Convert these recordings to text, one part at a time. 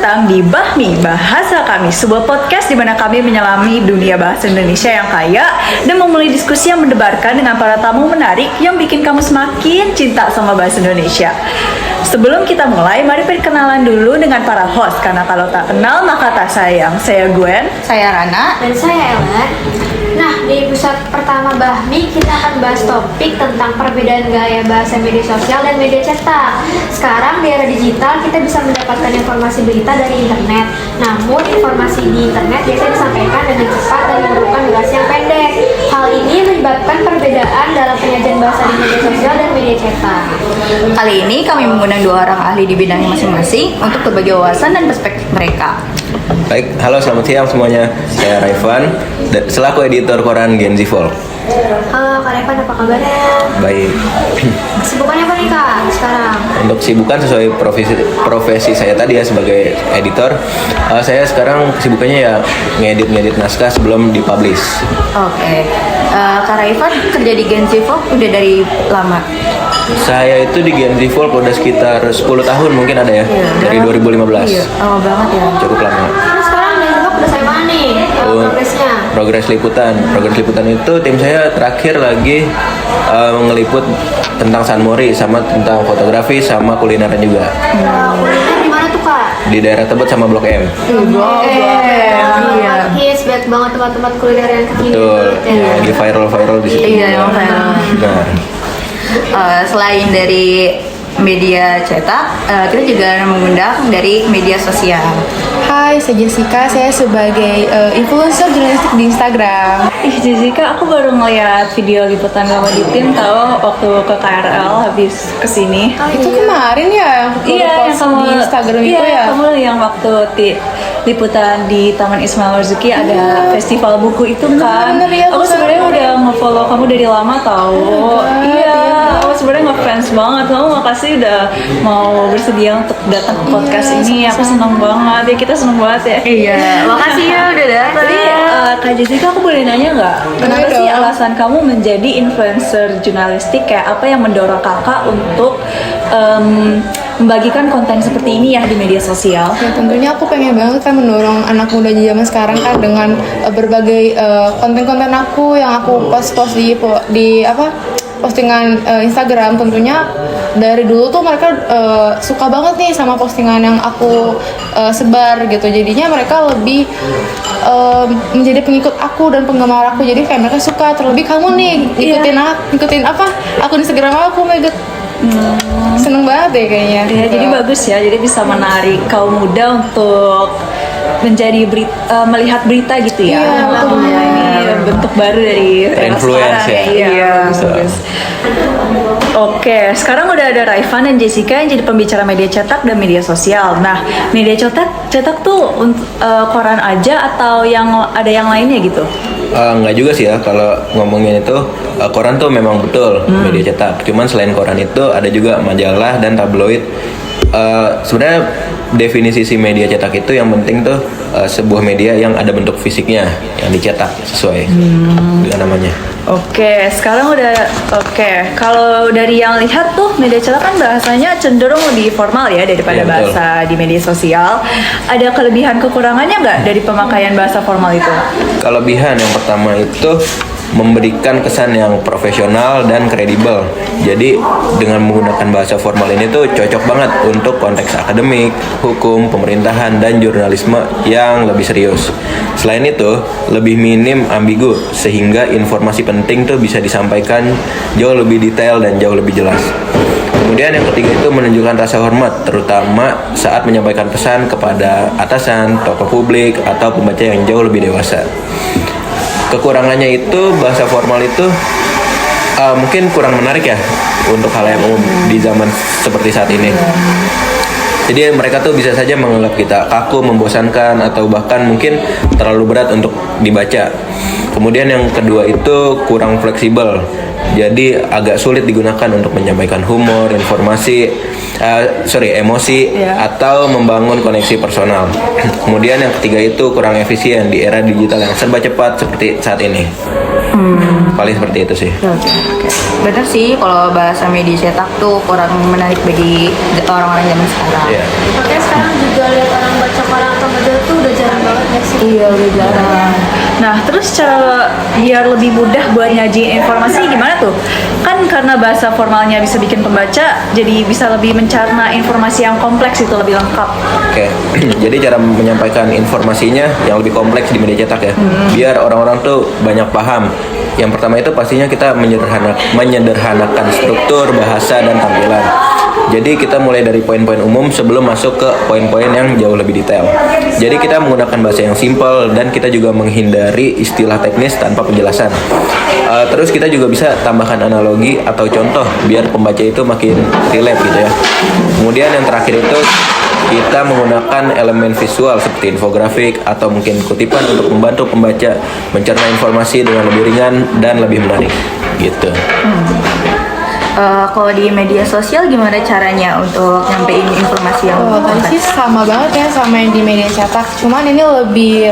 Datang di Bahmi Bahasa Kami, sebuah podcast di mana kami menyelami dunia bahasa Indonesia yang kaya dan memulai diskusi yang mendebarkan dengan para tamu menarik yang bikin kamu semakin cinta sama bahasa Indonesia. Sebelum kita mulai, mari perkenalan dulu dengan para host, karena kalau tak kenal maka tak sayang. Saya Gwen, saya Rana, dan saya Ellen. Nah, di episode pertama Bahmi kita akan bahas topik tentang perbedaan gaya bahasa media sosial dan media cetak. Sekarang di era digital kita bisa mendapatkan informasi berita dari internet. Namun informasi di internet biasanya disampaikan dengan cepat dan memerlukan durasi yang pendek. Hal ini menyebabkan perbedaan dalam penyajian bahasa di media sosial dan media cetak. Kali ini kami mengundang dua orang ahli di bidangnya masing-masing untuk berbagi wawasan dan perspektif mereka. Baik, halo selamat siang semuanya. Saya Raivan, selaku editor koran Gen Z Folk. Halo Kak Revan, apa kabarnya? Baik. Kesibukannya apa nih Kak sekarang? Untuk kesibukan sesuai profesi saya tadi ya sebagai editor, saya sekarang kesibukannya ya ngedit naskah sebelum dipublish. Oke. Kak Raivan kerja di Gen Z Folk udah dari lama? Saya itu di Gen Z Folk udah sekitar 10 tahun mungkin ada ya, dari 2015. Iya, lama banget ya. Cukup lama. Nah, sekarang di Zebok udah saya mana nih progresnya? Progres liputan itu tim saya terakhir lagi ngeliput tentang San Mori sama tentang fotografi sama kulineran juga. Kuliner di mana tuh Kak? Di daerah Tebet sama Blok M. Iya. Hits banget banget tempat-tempat kuliner yang kekinian. Betul. Ya. Di viral di situ. Iya, yang viral. Nah, Selain dari media cetak, kita juga mengundang dari media sosial. Hai, saya Jessica. Saya sebagai influencer jurnalistik di Instagram. Ih Jessica, aku baru ngeliat video liputan kamu di tim tahu waktu ke KRL habis kesini. Itu kemarin ya yang aku post di Instagram itu ya. Kamu yang waktu liputan di Taman Ismail Marzuki ada festival buku itu kan. Bener, ya, aku sebenarnya udah nge-follow kamu dari lama tahu. Aku sebenarnya ngefans banget. Kamu makasih udah mau bersedia untuk datang ke podcast ini. Aku senang banget ya, kita senang banget ya. Iya, makasih ya udah datang. Jadi Kak Jessica, aku boleh nanya nggak? Kenapa sih alasan kamu menjadi influencer jurnalistik? Kayak apa yang mendorong kakak untuk membagikan konten seperti ini ya di media sosial? Ya tentunya aku pengen banget kan mendorong anak muda di zaman sekarang kan dengan berbagai konten-konten aku yang aku post di postingan Instagram. Tentunya dari dulu tuh mereka suka banget nih sama postingan yang aku sebar gitu. Jadinya mereka lebih menjadi pengikut aku dan penggemar aku. Jadi kayak mereka suka. Terlebih kamu nih ikutin akun Instagram aku, seneng banget deh kayaknya. Ya, jadi bagus ya. Jadi bisa menarik kaum muda untuk menjadi melihat berita gitu ya. Ini bentuk baru dari influence ya. Iya. Oke, sekarang udah ada Raivan dan Jessica yang jadi pembicara media cetak dan media sosial. Nah, media cetak tuh koran aja atau ada yang lainnya gitu? Enggak juga sih ya, kalau ngomongin itu koran tuh memang betul media cetak. Cuman selain koran itu ada juga majalah dan tabloid. Sebenarnya definisi si media cetak itu yang penting tuh sebuah media yang ada bentuk fisiknya yang dicetak sesuai dengan namanya. Oke, sekarang kalau dari yang lihat tuh media cetak kan bahasanya cenderung lebih formal ya daripada bahasa di media sosial. Ada kelebihan kekurangannya nggak dari pemakaian bahasa formal itu? Kelebihan yang pertama itu memberikan kesan yang profesional dan kredibel. Jadi dengan menggunakan bahasa formal ini tuh cocok banget untuk konteks akademik, hukum, pemerintahan, dan jurnalisme yang lebih serius. Selain itu, lebih minim ambigu sehingga informasi penting tuh bisa disampaikan jauh lebih detail dan jauh lebih jelas. Kemudian yang ketiga itu menunjukkan rasa hormat, terutama saat menyampaikan pesan kepada atasan, tokoh publik, atau pembaca yang jauh lebih dewasa. Kekurangannya itu bahasa formal itu mungkin kurang menarik ya untuk hal yang umum di zaman seperti saat ini. Jadi mereka tuh bisa saja menganggap kita kaku, membosankan, atau bahkan mungkin terlalu berat untuk dibaca. Kemudian yang kedua itu kurang fleksibel. Jadi agak sulit digunakan untuk menyampaikan humor, emosi, atau membangun koneksi personal. Kemudian yang ketiga itu kurang efisien di era digital yang serba cepat seperti saat ini. Paling seperti itu sih. Oke. Bener sih kalau bahasa media cetak tuh kurang menarik bagi orang-orang zaman sekarang. Iya. Makanya sekarang juga lihat orang baca koran atau majalah tuh udah jarang banget ya sih. Iya, udah jarang. Nah, terus cara biar lebih mudah buat nyajiin informasi gimana tuh? Kan karena bahasa formalnya bisa bikin pembaca jadi bisa lebih mencerna informasi yang kompleks itu lebih lengkap. Oke, jadi cara menyampaikan informasinya yang lebih kompleks di media cetak ya, biar orang-orang tuh banyak paham. Yang pertama itu pastinya kita menyederhanakan struktur, bahasa, dan tampilan. Jadi kita mulai dari poin-poin umum sebelum masuk ke poin-poin yang jauh lebih detail. Jadi kita menggunakan bahasa yang simpel dan kita juga menghindari istilah teknis tanpa penjelasan. Terus kita juga bisa tambahkan analogi atau contoh biar pembaca itu makin relate gitu ya. Kemudian yang terakhir itu kita menggunakan elemen visual seperti infografik atau mungkin kutipan untuk membantu pembaca mencerna informasi dengan lebih ringan dan lebih menarik gitu. Kalau di media sosial gimana caranya untuk nyampein informasi yang Tadi sih sama banget ya sama yang di media cetak. Cuman ini lebih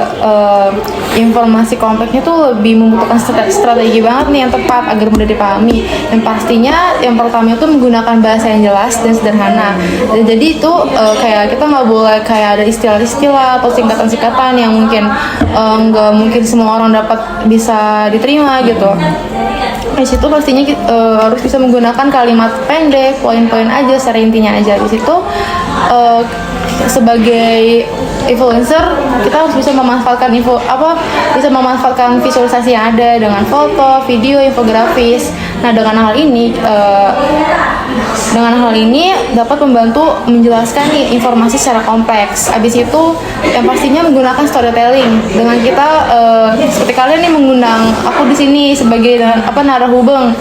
informasi kompleksnya tuh lebih membutuhkan strategi banget nih yang tepat agar mudah dipahami. Yang pastinya yang pertama itu menggunakan bahasa yang jelas dan sederhana. Dan jadi itu kayak kita nggak boleh kayak ada istilah-istilah atau singkatan-singkatan yang mungkin nggak mungkin semua orang dapat bisa diterima gitu. Di situ pastinya harus bisa menggunakan kalimat pendek, poin-poin aja, secara intinya aja. Di situ sebagai influencer kita harus bisa memanfaatkan bisa memanfaatkan visualisasi yang ada dengan foto, video, infografis. Nah dengan hal ini dapat membantu menjelaskan nih informasi secara kompleks. Abis itu yang pastinya menggunakan storytelling dengan kita seperti kalian nih mengundang aku di sini sebagai narasumber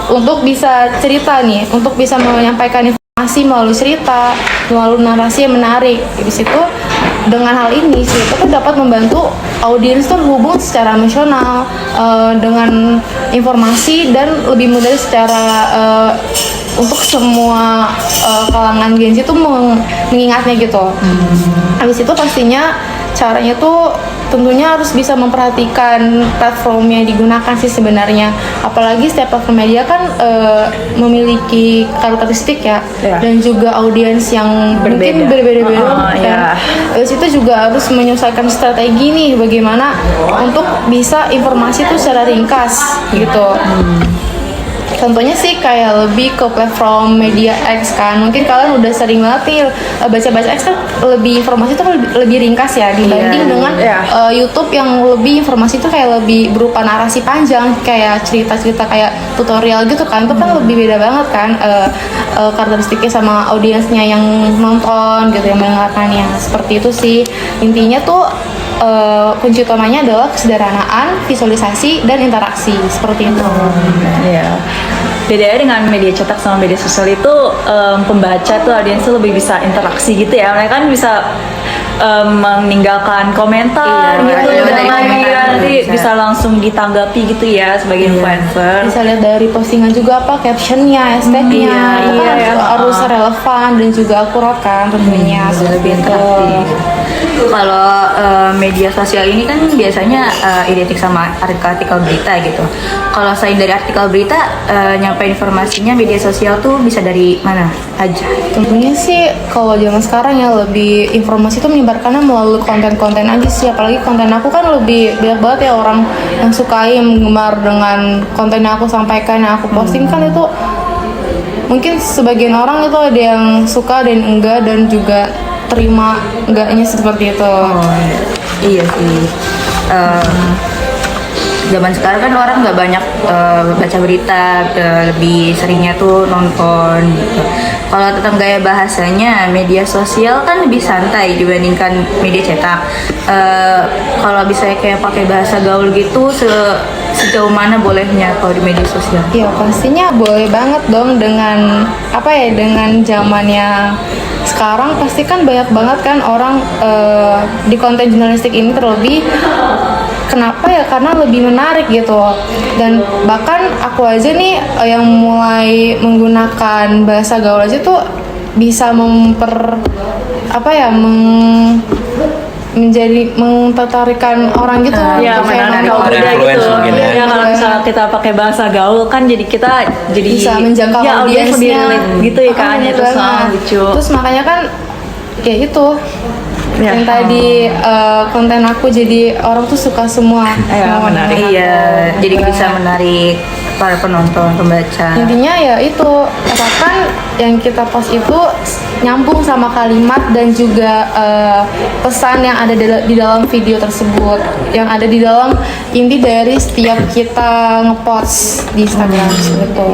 untuk bisa cerita nih, untuk bisa menyampaikan informasi melalui cerita, melalui narasi yang menarik. Di situ dengan hal ini cerita tuh dapat membantu audiens tuh terhubung secara emosional dengan informasi dan lebih mudah secara untuk semua kalangan Gen Z tuh mengingatnya gitu. Habis itu pastinya caranya tuh tentunya harus bisa memperhatikan platform yang digunakan sih sebenarnya. Apalagi setiap platform media kan memiliki karakteristik ya, dan juga audiens yang mungkin berbeda-beda kan. Terus itu juga harus menyesuaikan strategi nih bagaimana untuk bisa informasi itu secara ringkas gitu. Contohnya sih kayak lebih ke platform media X kan, mungkin kalian udah sering banget nih baca-baca X kan lebih informasi itu lebih ringkas ya dibanding dengan YouTube yang lebih informasi itu kayak lebih berupa narasi panjang kayak cerita-cerita kayak tutorial gitu kan. Itu kan lebih beda banget kan karakteristiknya sama audiensnya yang nonton gitu, yang mendengarkannya. Seperti itu sih intinya tuh. Kunci utamanya adalah kesederhanaan, visualisasi, dan interaksi seperti itu. Iya. Bedanya dengan media cetak sama media sosial itu pembaca tuh audiensnya lebih bisa interaksi gitu ya. Mereka kan bisa meninggalkan komentar gitu, nanti bisa langsung ditanggapi gitu ya sebagai influencer. Bisa lihat dari postingan juga apa captionnya, hashtagnya, harus relevan dan juga akurat kan tentunya seperti itu. Kalau media sosial ini kan biasanya identik sama artikel berita gitu. Kalau selain dari artikel berita, nyampe informasinya media sosial tuh bisa dari mana aja? Tentunya sih kalau zaman sekarang ya lebih informasi itu menyebarkannya melalui konten-konten aja sih. Apalagi konten aku kan lebih banyak banget ya orang yang sukai menggemar dengan konten yang aku sampaikan, yang aku posting kan itu mungkin sebagian orang itu ada yang suka dan enggak dan juga terima enggaknya seperti itu. Iya sih. Zaman sekarang kan orang nggak banyak baca berita, lebih seringnya tuh nonton gitu. Kalau tentang gaya bahasanya, media sosial kan lebih santai dibandingkan media cetak. Kalau bisa kayak pakai bahasa gaul gitu, sejauh mana bolehnya kalau di media sosial? Ya pastinya boleh banget dong dengan apa ya, dengan zamannya sekarang pasti kan banyak banget kan orang di konten jurnalistik ini terlebih. Kenapa ya? Karena lebih menarik gitu. Dan bahkan aku aja nih yang mulai menggunakan bahasa gaul aja tuh bisa menjadi mengtertarikan orang gitu. Ya, menarik nonton. beda influence gitu. mungkin ya. Ya, kalau misalnya kita pakai bahasa gaul kan jadi kita jadi Bisa menjangkau ya, audiens lebih audiensnya relate gitu ya kan. bener Itu banget. sangat lucu. Terus makanya kan kayak itu Ya. yang tadi konten aku jadi orang tuh suka semua. Ya, sama menarik. konten Iya, aku. jadi bisa menarik para penonton, pembaca. Intinya ya itu, asalkan yang kita post itu nyambung sama kalimat dan juga pesan yang ada di dalam video tersebut, yang ada di dalam inti dari setiap kita ngepost di Instagram gitu.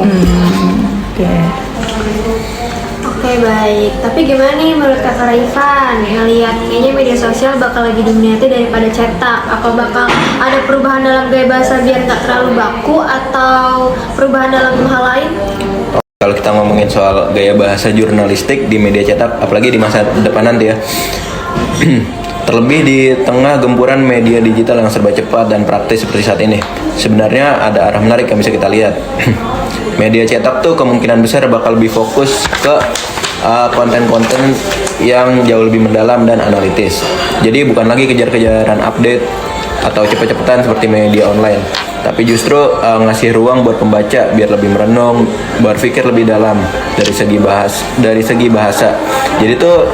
Oke baik, tapi gimana nih menurut Kakak Raifan ngelihat kayaknya media sosial bakal lagi dominasi daripada cetak? Apa bakal ada perubahan dalam gaya bahasa biar nggak terlalu baku atau perubahan dalam hal lain? Kalau kita ngomongin soal gaya bahasa jurnalistik di media cetak, apalagi di masa depan nanti ya, terlebih di tengah gempuran media digital yang serba cepat dan praktis seperti saat ini, sebenarnya ada arah menarik yang bisa kita lihat. Media cetak tuh kemungkinan besar bakal lebih fokus ke konten-konten yang jauh lebih mendalam dan analitis. Jadi bukan lagi kejar-kejaran update atau cepet-cepetan seperti media online, tapi justru ngasih ruang buat pembaca biar lebih merenung, berpikir lebih dalam dari segi bahasa. Jadi tuh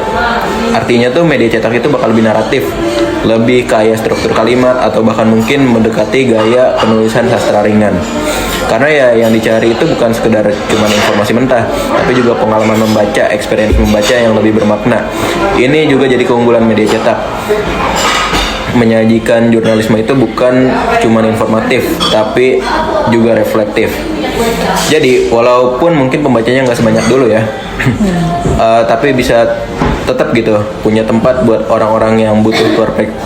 artinya tuh media cetak itu bakal lebih naratif, lebih kaya struktur kalimat atau bahkan mungkin mendekati gaya penulisan sastra ringan. Karena ya yang dicari itu bukan sekedar cuman informasi mentah, tapi juga pengalaman membaca, experience membaca yang lebih bermakna. Ini juga jadi keunggulan media cetak. Menyajikan jurnalisme itu bukan cuma informatif tapi juga reflektif. Jadi walaupun mungkin pembacanya nggak sebanyak dulu ya, tapi bisa tetap gitu punya tempat buat orang-orang yang butuh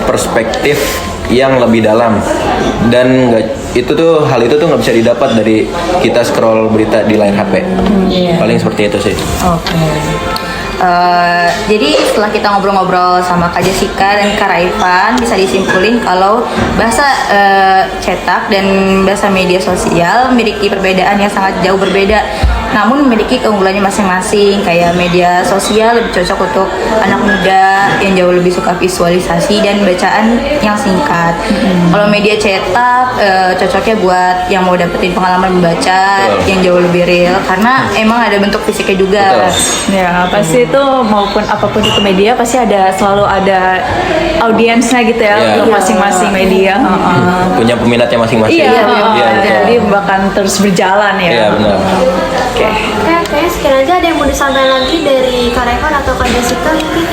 perspektif yang lebih dalam. Dan hal itu tuh nggak bisa didapat dari kita scroll berita di layar HP. Paling seperti itu sih. Oke. Jadi setelah kita ngobrol-ngobrol sama Kak Jessica dan Kak Raifan, bisa disimpulin kalau bahasa cetak dan bahasa media sosial memiliki perbedaan yang sangat jauh berbeda, namun memiliki keunggulannya masing-masing. Kayak media sosial lebih cocok untuk anak muda yang jauh lebih suka visualisasi dan bacaan yang singkat. Kalau media cetak cocoknya buat yang mau dapetin pengalaman membaca yang jauh lebih real, karena emang ada bentuk fisiknya juga. Ya, pasti itu maupun apapun itu media pasti selalu ada audiensnya gitu ya, Iya. untuk masing-masing media. Punya peminatnya masing-masing. Iya, Iya, betul. jadi bahkan terus berjalan ya. Iya, benar. Oke. Oke, kayaknya sekian aja. Ada yang mau disampaikan lagi dari Kak Raifan atau Kak Jessica mungkin?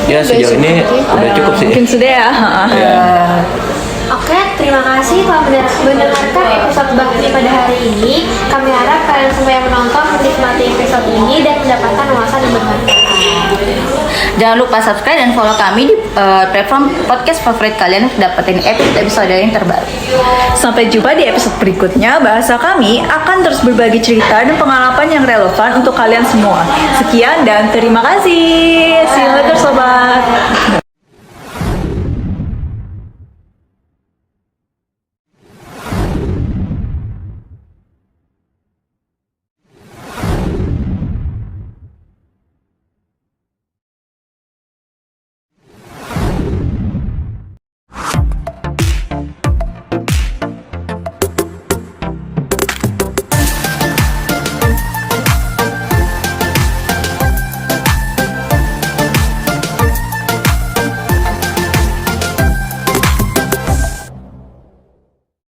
Ya sejauh ini udah cukup sih. Mungkin sudah ya. Oke, terima kasih telah mendengarkan episode Bakti pada hari ini. Kami harap kalian semua yang menonton menikmati episode ini dan mendapatkan wawasan yang bermanfaat. Jangan lupa subscribe dan follow kami di platform podcast favorit kalian untuk dapetin episode yang terbaru. Sampai jumpa di episode berikutnya. Bahasa kami akan terus berbagi cerita dan pengalaman yang relevan untuk kalian semua. Sekian dan terima kasih. See you later.